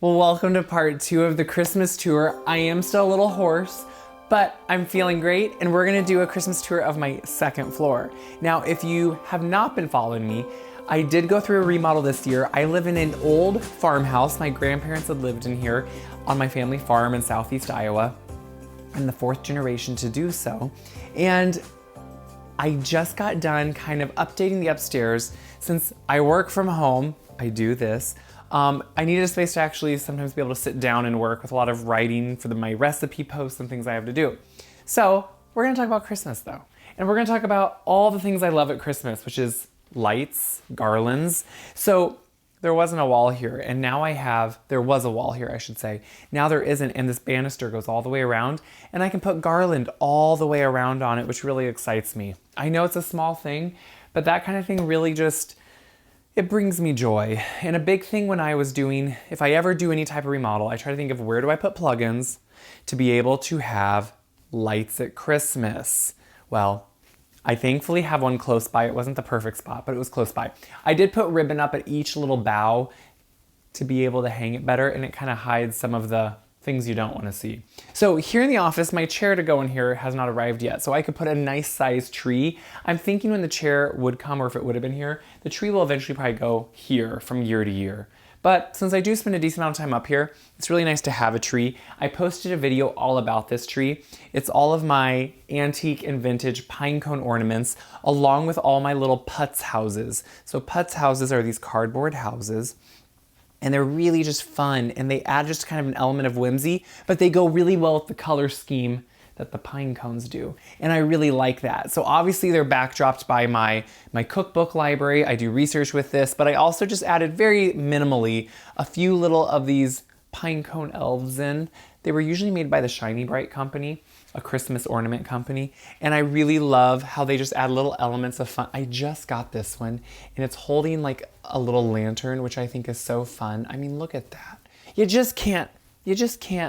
Well, welcome to part 2 of the Christmas tour. I am still a little hoarse, but I'm feeling great, and we're gonna do a Christmas tour of my second floor. Now, if you have not been following me, I did go through a remodel this year. I live in an old farmhouse. My grandparents had lived in here on my family farm in southeast Iowa. I'm the 4th generation to do so. And I just got done kind of updating the upstairs. Since I work from home, I do this. I needed a space to actually sometimes be able to sit down and work with a lot of writing for my recipe posts and things I have to do. So we're gonna talk about Christmas though. And we're gonna talk about all the things I love at Christmas, which is lights, garlands. So there wasn't a wall here, and now there was a wall here, I should say. Now there isn't, and this banister goes all the way around, and I can put garland all the way around on it, which really excites me. I know it's a small thing, but that kind of thing really just, it brings me joy. And a big thing when I was doing, if I ever do any type of remodel, I try to think of where do I put plugins to be able to have lights at Christmas. Well, I thankfully have one close by. It wasn't the perfect spot, but it was close by. I did put ribbon up at each little bough to be able to hang it better, and it kind of hides some of the things you don't want to see. So here in the office, my chair to go in here has not arrived yet, so I could put a nice sized tree. I'm thinking when the chair would come, or if it would have been here, the tree will eventually probably go here from year to year. But since I do spend a decent amount of time up here, it's really nice to have a tree. I posted a video all about this tree. It's all of my antique and vintage pine cone ornaments, along with all my little putz houses. So putz houses are these cardboard houses, and they're really just fun, and they add just kind of an element of whimsy, but they go really well with the color scheme that the pine cones do. And I really like that. So obviously they're backdropped by my cookbook library. I do research with this, but I also just added very minimally a few little of these pine cone elves in. They were usually made by the Shiny Bright company, a Christmas ornament company. And I really love how they just add little elements of fun. I just got this one, and it's holding like a little lantern, which I think is so fun. I mean, look at that. You just can't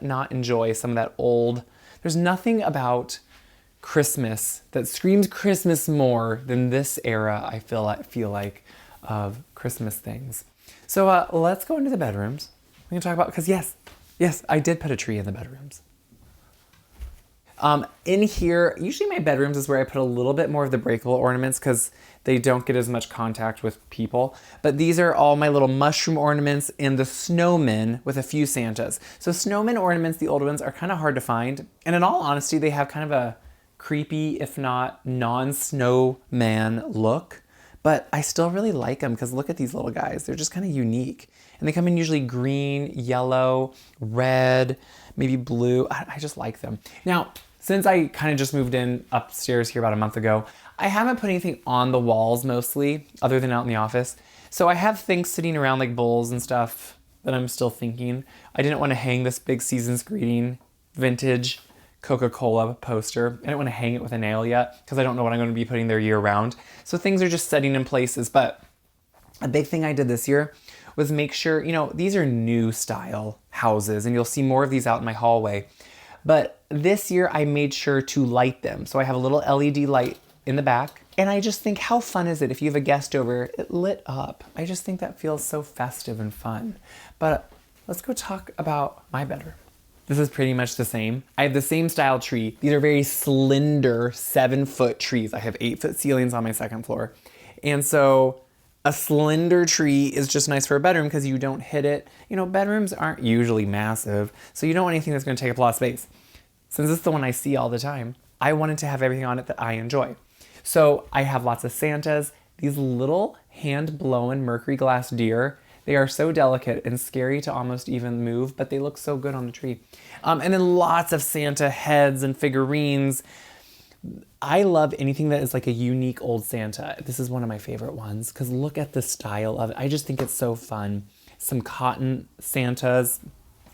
not enjoy some of that old. There's nothing about Christmas that screams Christmas more than this era, I feel like, of Christmas things. So let's go into the bedrooms. We can talk about, because yes, I did put a tree in the bedrooms. In here, usually my bedrooms is where I put a little bit more of the breakable ornaments because they don't get as much contact with people. But these are all my little mushroom ornaments and the snowmen with a few Santas. So snowman ornaments, the old ones, are kind of hard to find. And in all honesty, they have kind of a creepy, if not non-snowman look. But I still really like them because look at these little guys. They're just kind of unique. And they come in usually green, yellow, red, maybe blue. I just like them. Now, since I kind of just moved in upstairs here about a month ago, I haven't put anything on the walls mostly, other than out in the office. So I have things sitting around like bowls and stuff that I'm still thinking. I didn't want to hang this big season's greeting vintage Coca-Cola poster. I don't want to hang it with a nail yet because I don't know what I'm going to be putting there year round. So things are just setting in places. But a big thing I did this year was make sure, these are new style houses, and you'll see more of these out in my hallway. But this year I made sure to light them. So I have a little LED light in the back. And I just think, how fun is it if you have a guest over, it lit up. I just think that feels so festive and fun. But let's go talk about my bedroom. This is pretty much the same. I have the same style tree. These are very slender 7-foot trees. I have 8-foot ceilings on my second floor. And so a slender tree is just nice for a bedroom because you don't hit it. Bedrooms aren't usually massive, so you don't want anything that's going to take up a lot of space. Since it's the one I see all the time, I wanted to have everything on it that I enjoy. So I have lots of Santas, these little hand-blown mercury glass deer. They are so delicate and scary to almost even move, but they look so good on the tree. And then lots of Santa heads and figurines. I love anything that is like a unique old Santa. This is one of my favorite ones because look at the style of it. I just think it's so fun. Some cotton Santas.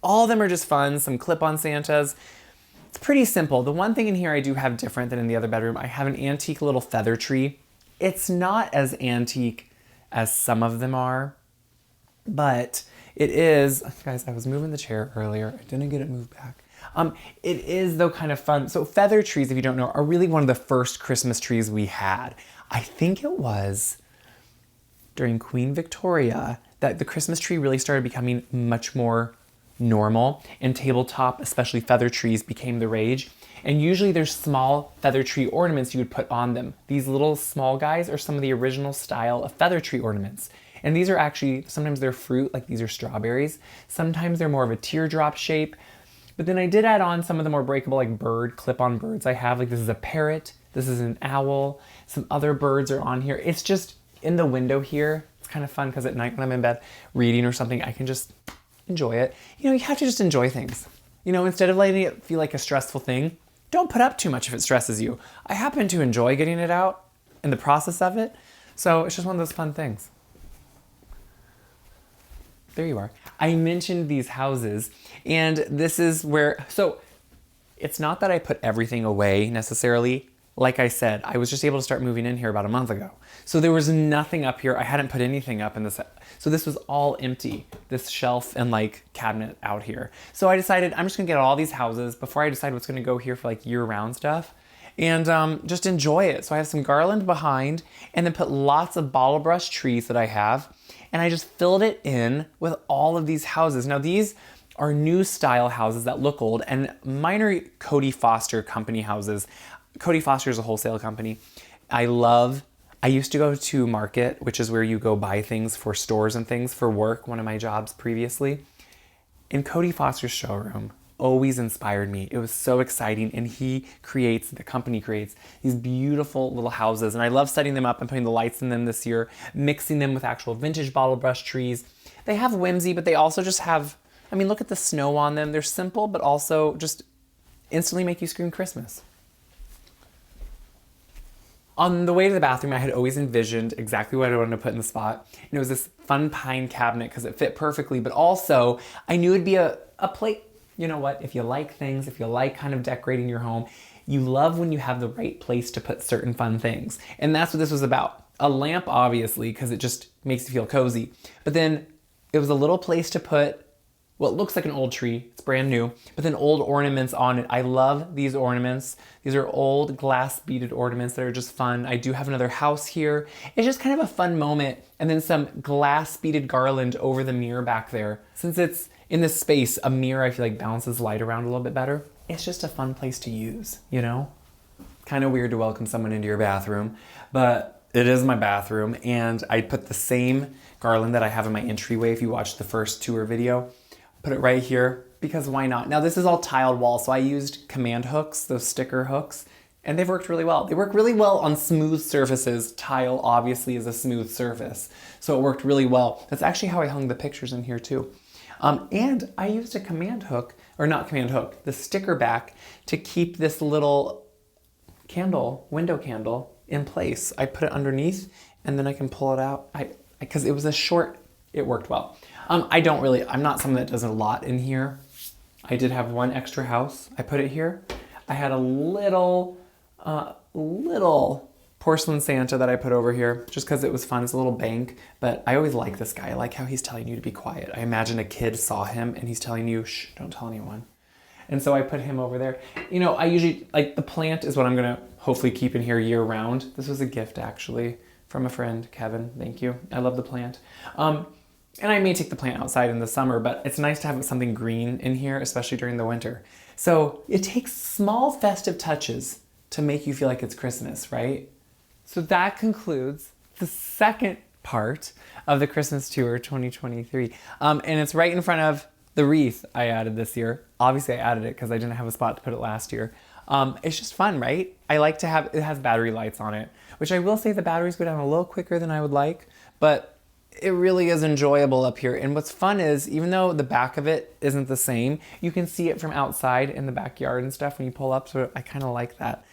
All of them are just fun. Some clip-on Santas. It's pretty simple. The one thing in here I do have different than in the other bedroom, I have an antique little feather tree. It's not as antique as some of them are, but it is, guys, I was moving the chair earlier. I didn't get it moved back. It is though kind of fun. So feather trees, if you don't know, are really one of the first Christmas trees we had. I think it was during Queen Victoria that the Christmas tree really started becoming much more normal, and tabletop, especially feather trees, became the rage. And usually there's small feather tree ornaments you would put on them. These little small guys are some of the original style of feather tree ornaments. And these are actually, sometimes they're fruit, like these are strawberries. Sometimes they're more of a teardrop shape. But then I did add on some of the more breakable, like bird, clip-on birds I have. Like this is a parrot, this is an owl, some other birds are on here. It's just in the window here. It's kind of fun because at night when I'm in bed reading or something, I can just enjoy it. You know, you have to just enjoy things. You know, instead of letting it feel like a stressful thing, don't put up too much if it stresses you. I happen to enjoy getting it out in the process of it. So it's just one of those fun things. There you are. I mentioned these houses, and this is where, so it's not that I put everything away necessarily. Like I said, I was just able to start moving in here about a month ago. So there was nothing up here. I hadn't put anything up in this. So this was all empty, this shelf and like cabinet out here. So I decided I'm just gonna get all these houses before I decide what's gonna go here for like year-round stuff, and just enjoy it. So I have some garland behind, and then put lots of bottle brush trees that I have, and I just filled it in with all of these houses. Now these are new style houses that look old, and mine are Cody Foster company houses. Cody Foster is a wholesale company. I used to go to Market, which is where you go buy things for stores and things for work, one of my jobs previously. And Cody Foster's showroom always inspired me. It was so exciting, and the company creates these beautiful little houses, and I love setting them up and putting the lights in them this year, mixing them with actual vintage bottle brush trees. They have whimsy, but they also just have, I mean, look at the snow on them. They're simple, but also just instantly make you scream Christmas. On the way to the bathroom, I had always envisioned exactly what I wanted to put in the spot. And it was this fun pine cabinet because it fit perfectly, but also I knew it'd be a plate. You know what, if you like things, if you like kind of decorating your home, you love when you have the right place to put certain fun things. And that's what this was about. A lamp, obviously, because it just makes you feel cozy. But then it was a little place to put what looks like an old tree. It's brand new, but then old ornaments on it. I love these ornaments. These are old glass beaded ornaments that are just fun. I do have another house here. It's just kind of a fun moment. And then some glass beaded garland over the mirror back there. Since it's in this space, a mirror I feel like bounces light around a little bit better. It's just a fun place to use, you know? Kind of weird to welcome someone into your bathroom, but it is my bathroom, and I put the same garland that I have in my entryway if you watched the first tour video. Put it right here, because why not? Now this is all tiled walls, so I used command hooks, those sticker hooks, and they've worked really well. They work really well on smooth surfaces. Tile obviously is a smooth surface, so it worked really well. That's actually how I hung the pictures in here too. And I used a command hook, or not command hook, the sticker back to keep this little candle, window candle, in place. I put it underneath, and then I can pull it out. Because it was a short, it worked well. I'm not someone that does a lot in here. I did have one extra house. I put it here. I had a little porcelain Santa that I put over here just because it was fun. It's a little bank, but I always like this guy. I like how he's telling you to be quiet. I imagine a kid saw him and he's telling you, shh, don't tell anyone. And so I put him over there. You know, I usually, like, the plant is what I'm gonna hopefully keep in here year round. This was a gift actually from a friend, Kevin, thank you. I love the plant. And I may take the plant outside in the summer, but it's nice to have something green in here, especially during the winter. So it takes small festive touches to make you feel like it's Christmas, right? So that concludes the second part of the Christmas Tour 2023. And it's right in front of the wreath I added this year. Obviously I added it because I didn't have a spot to put it last year. It's just fun, right? I like to have, it has battery lights on it, which I will say the batteries go down a little quicker than I would like, but it really is enjoyable up here. And what's fun is, even though the back of it isn't the same, you can see it from outside in the backyard and stuff when you pull up, so I kind of like that.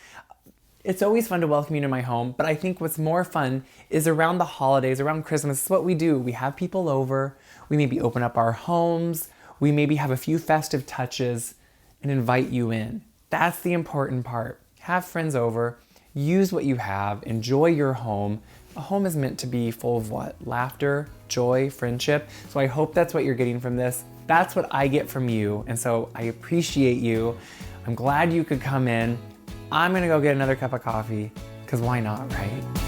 It's always fun to welcome you to my home, but I think what's more fun is around the holidays, around Christmas. It's what we do. We have people over, we maybe open up our homes, we maybe have a few festive touches and invite you in. That's the important part. Have friends over, use what you have, enjoy your home. A home is meant to be full of what? Laughter, joy, friendship. So I hope that's what you're getting from this. That's what I get from you. And so I appreciate you. I'm glad you could come in. I'm gonna go get another cup of coffee, because why not, right?